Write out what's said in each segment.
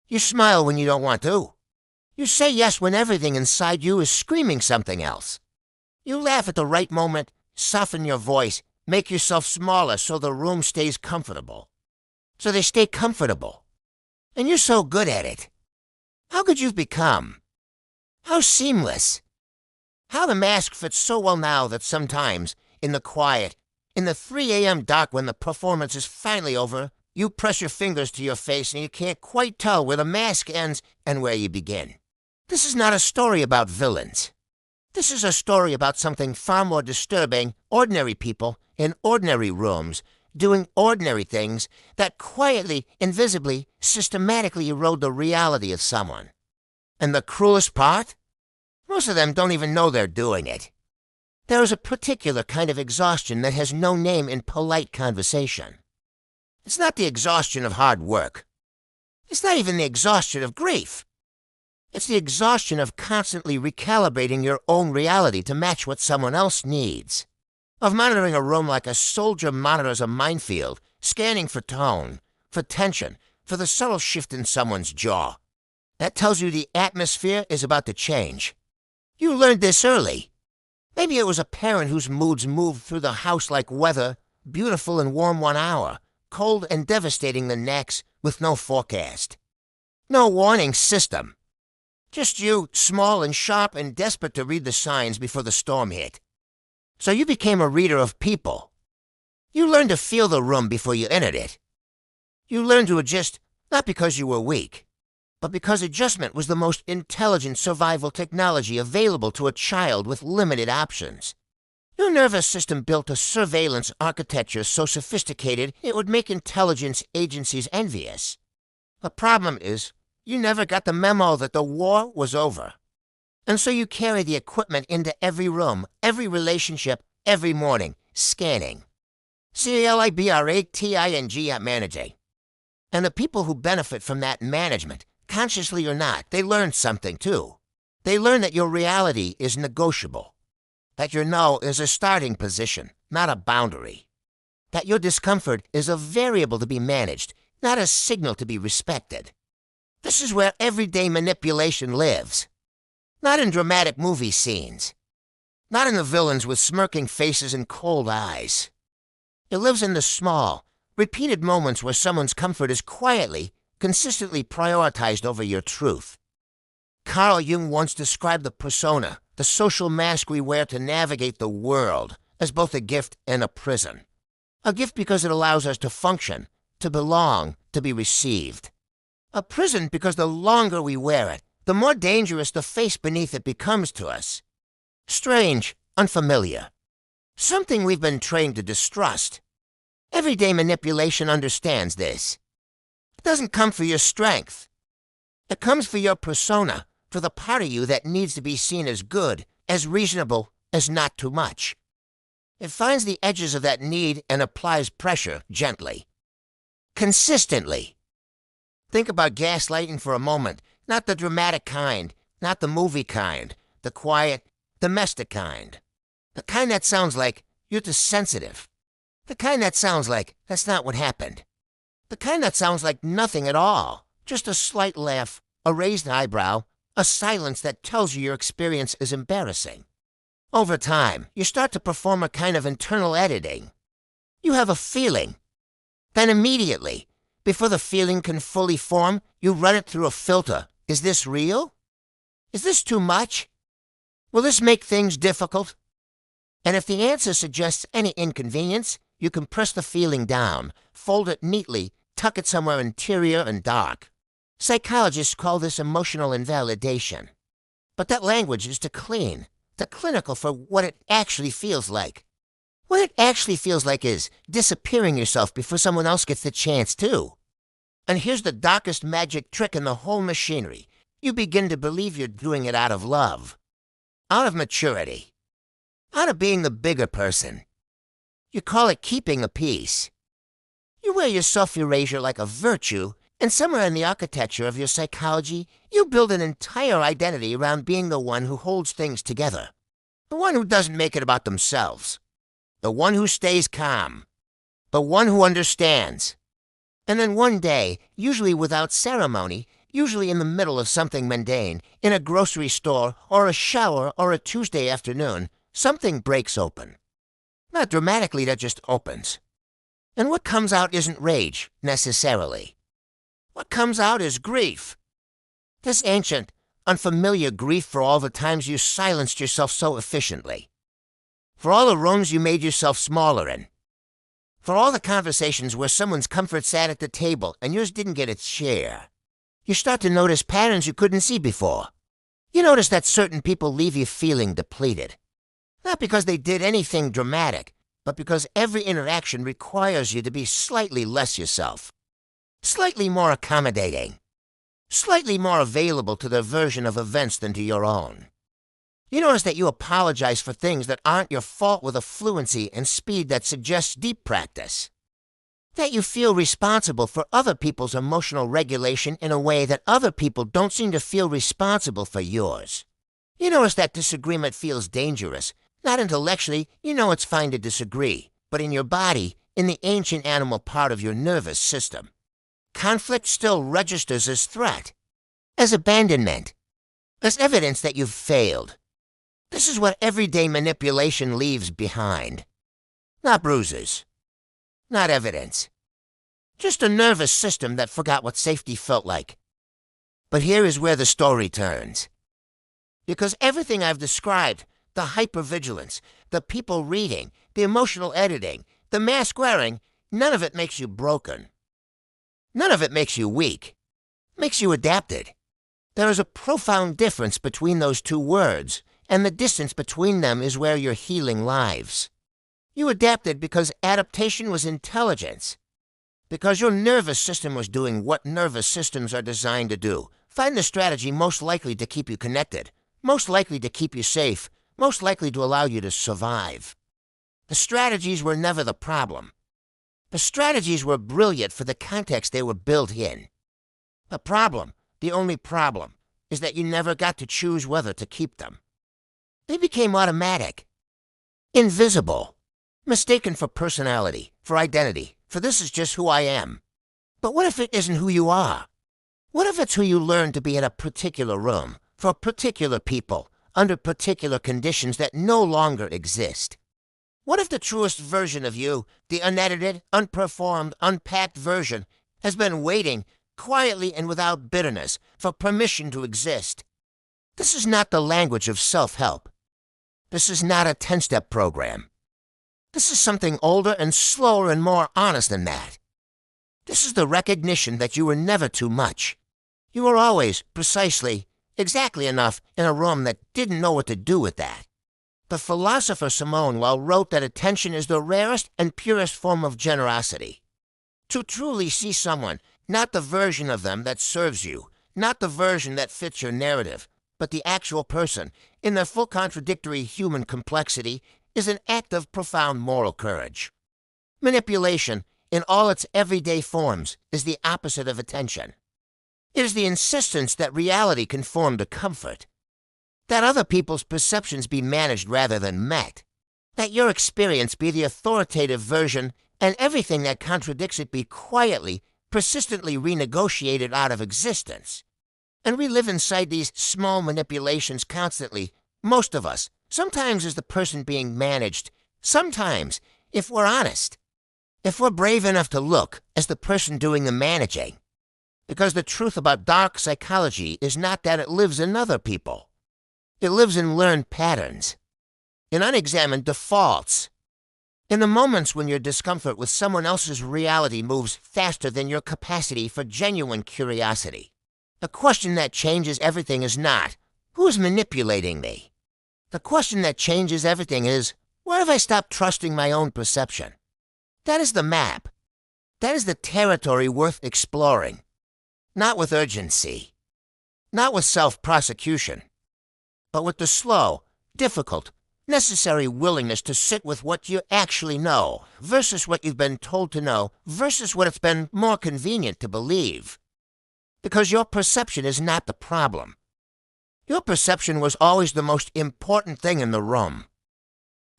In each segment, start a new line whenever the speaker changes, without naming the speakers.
You smile when you don't want to. You say yes when everything inside you is screaming something else. You laugh at the right moment, soften your voice, make yourself smaller so the room stays comfortable. So they stay comfortable. And you're so good at it. How could you become? How seamless. How the mask fits so well now that sometimes, in the quiet, in the 3 a.m. dark when the performance is finally over, you press your fingers to your face and you can't quite tell where the mask ends and where you begin. This is not a story about villains. This is a story about something far more disturbing, ordinary people in ordinary rooms doing ordinary things that quietly, invisibly, systematically erode the reality of someone. And the cruelest part? Most of them don't even know they're doing it. There is a particular kind of exhaustion that has no name in polite conversation. It's not the exhaustion of hard work. It's not even the exhaustion of grief. It's the exhaustion of constantly recalibrating your own reality to match what someone else needs. Of monitoring a room like a soldier monitors a minefield, scanning for tone, for tension, for the subtle shift in someone's jaw. That tells you the atmosphere is about to change. You learned this early. Maybe it was a parent whose moods moved through the house like weather, beautiful and warm 1 hour, cold and devastating the next, with no forecast. No warning system. Just you, small and sharp and desperate to read the signs before the storm hit. So you became a reader of people. You learned to feel the room before you entered it. You learned to adjust not because you were weak, but because adjustment was the most intelligent survival technology available to a child with limited options. Your nervous system built a surveillance architecture so sophisticated it would make intelligence agencies envious. The problem is, you never got the memo that the war was over. And so you carry the equipment into every room, every relationship, every morning, scanning. CALIBRATING at managing. And the people who benefit from that management, consciously or not, they learn something too. They learn that your reality is negotiable. That your no is a starting position, not a boundary. That your discomfort is a variable to be managed, not a signal to be respected. This is where everyday manipulation lives. Not in dramatic movie scenes. Not in the villains with smirking faces and cold eyes. It lives in the small, repeated moments where someone's comfort is quietly, consistently prioritized over your truth. Carl Jung once described the persona, the social mask we wear to navigate the world, as both a gift and a prison. A gift because it allows us to function, to belong, to be received. A prison because the longer we wear it, the more dangerous the face beneath it becomes to us. Strange, unfamiliar. Something we've been trained to distrust. Everyday manipulation understands this. It doesn't come for your strength. It comes for your persona, for the part of you that needs to be seen as good, as reasonable, as not too much. It finds the edges of that need and applies pressure gently. Consistently. Think about gaslighting for a moment. Not the dramatic kind, not the movie kind, the quiet, domestic kind. The kind that sounds like, you're too sensitive. The kind that sounds like, that's not what happened. The kind that sounds like nothing at all. Just a slight laugh, a raised eyebrow, a silence that tells you your experience is embarrassing. Over time, you start to perform a kind of internal editing. You have a feeling. Then immediately, before the feeling can fully form, you run it through a filter. Is this real? Is this too much? Will this make things difficult? And if the answer suggests any inconvenience, you can press the feeling down, fold it neatly, tuck it somewhere interior and dark. Psychologists call this emotional invalidation. But that language is too clean, too clinical for what it actually feels like. What it actually feels like is disappearing yourself before someone else gets the chance to. And here's the darkest magic trick in the whole machinery. You begin to believe you're doing it out of love. Out of maturity. Out of being the bigger person. You call it keeping the peace. You wear your self-erasure like a virtue, and somewhere in the architecture of your psychology, you build an entire identity around being the one who holds things together. The one who doesn't make it about themselves. The one who stays calm. The one who understands. And then one day, usually without ceremony, usually in the middle of something mundane, in a grocery store or a shower or a Tuesday afternoon, something breaks open. Not dramatically, that just opens. And what comes out isn't rage, necessarily. What comes out is grief. This ancient, unfamiliar grief for all the times you silenced yourself so efficiently. For all the rooms you made yourself smaller in. For all the conversations where someone's comfort sat at the table and yours didn't get its share. You start to notice patterns you couldn't see before. You notice that certain people leave you feeling depleted. Not because they did anything dramatic, but because every interaction requires you to be slightly less yourself. Slightly more accommodating. Slightly more available to their version of events than to your own. You notice that you apologize for things that aren't your fault with a fluency and speed that suggests deep practice. That you feel responsible for other people's emotional regulation in a way that other people don't seem to feel responsible for yours. You notice that disagreement feels dangerous. Not intellectually, you know it's fine to disagree, but in your body, in the ancient animal part of your nervous system. Conflict still registers as threat, as abandonment, as evidence that you've failed. This is what everyday manipulation leaves behind. Not bruises. Not evidence. Just a nervous system that forgot what safety felt like. But here is where the story turns. Because everything I've described, the hypervigilance, the people reading, the emotional editing, the mask wearing, none of it makes you broken. None of it makes you weak. Makes you adapted. There is a profound difference between those two words, and the distance between them is where your healing lies. You adapted because adaptation was intelligence. Because your nervous system was doing what nervous systems are designed to do. Find the strategy most likely to keep you connected, most likely to keep you safe, most likely to allow you to survive. The strategies were never the problem. The strategies were brilliant for the context they were built in. The problem, the only problem, is that you never got to choose whether to keep them. They became automatic, invisible, mistaken for personality, for identity, for this is just who I am. But what if it isn't who you are? What if it's who you learned to be in a particular room, for particular people, under particular conditions that no longer exist? What if the truest version of you, the unedited, unperformed, unpacked version, has been waiting, quietly and without bitterness, for permission to exist? This is not the language of self-help. This is not a 10-step program. This is something older and slower and more honest than that. This is the recognition that you were never too much. You were always, precisely, exactly enough in a room that didn't know what to do with that. The philosopher Simone Weil wrote that attention is the rarest and purest form of generosity. To truly see someone, not the version of them that serves you, not the version that fits your narrative, but the actual person, in their full contradictory human complexity, is an act of profound moral courage. Manipulation, in all its everyday forms, is the opposite of attention. It is the insistence that reality conform to comfort, that other people's perceptions be managed rather than met, that your experience be the authoritative version and everything that contradicts it be quietly, persistently renegotiated out of existence. And we live inside these small manipulations constantly, most of us, sometimes as the person being managed, sometimes, if we're honest, if we're brave enough to look, as the person doing the managing. Because the truth about dark psychology is not that it lives in other people. It lives in learned patterns, in unexamined defaults, in the moments when your discomfort with someone else's reality moves faster than your capacity for genuine curiosity. The question that changes everything is not, who is manipulating me? The question that changes everything is, where have I stopped trusting my own perception? That is the map. That is the territory worth exploring. Not with urgency. Not with self-prosecution. But with the slow, difficult, necessary willingness to sit with what you actually know versus what you've been told to know versus what it's been more convenient to believe. Because your perception is not the problem. Your perception was always the most important thing in the room.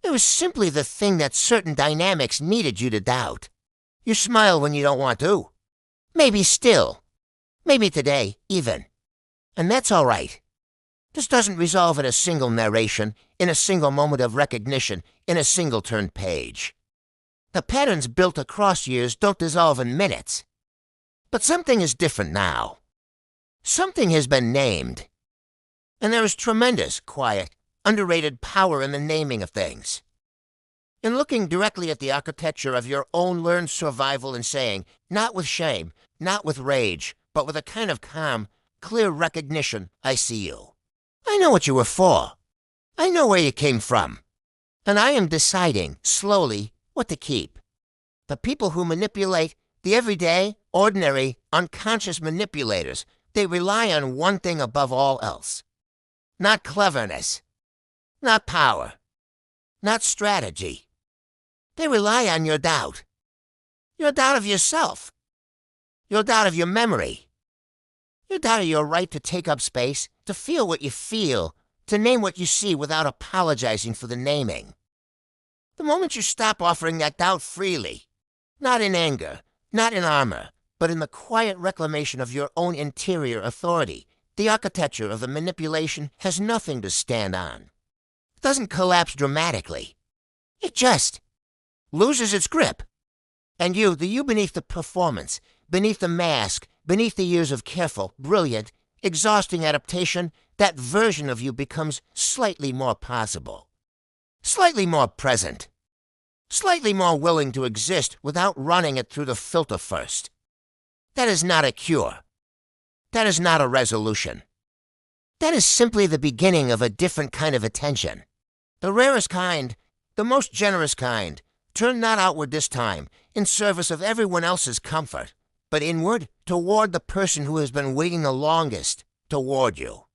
It was simply the thing that certain dynamics needed you to doubt. You smile when you don't want to. Maybe still. Maybe today, even. And that's all right. This doesn't resolve in a single narration, in a single moment of recognition, in a single turned page. The patterns built across years don't dissolve in minutes. But something is different now. Something has been named. And there is tremendous, quiet, underrated power in the naming of things. In looking directly at the architecture of your own learned survival and saying, not with shame, not with rage, but with a kind of calm, clear recognition, I see you. I know what you were for. I know where you came from. And I am deciding, slowly, what to keep. The people who manipulate, the everyday, ordinary, unconscious manipulators, they rely on one thing above all else. Not cleverness. Not power. Not strategy. They rely on your doubt. Your doubt of yourself. Your doubt of your memory. Your doubt of your right to take up space, to feel what you feel, to name what you see without apologizing for the naming. The moment you stop offering that doubt freely, not in anger, not in armor, but in the quiet reclamation of your own interior authority, the architecture of the manipulation has nothing to stand on. It doesn't collapse dramatically. It just loses its grip. And you, the you beneath the performance, beneath the mask, beneath the years of careful, brilliant, exhausting adaptation, that version of you becomes slightly more possible. Slightly more present. Slightly more willing to exist without running it through the filter first. That is not a cure. That is not a resolution. That is simply the beginning of a different kind of attention. The rarest kind, the most generous kind, turned not outward this time, in service of everyone else's comfort, but inward toward the person who has been waiting the longest toward you.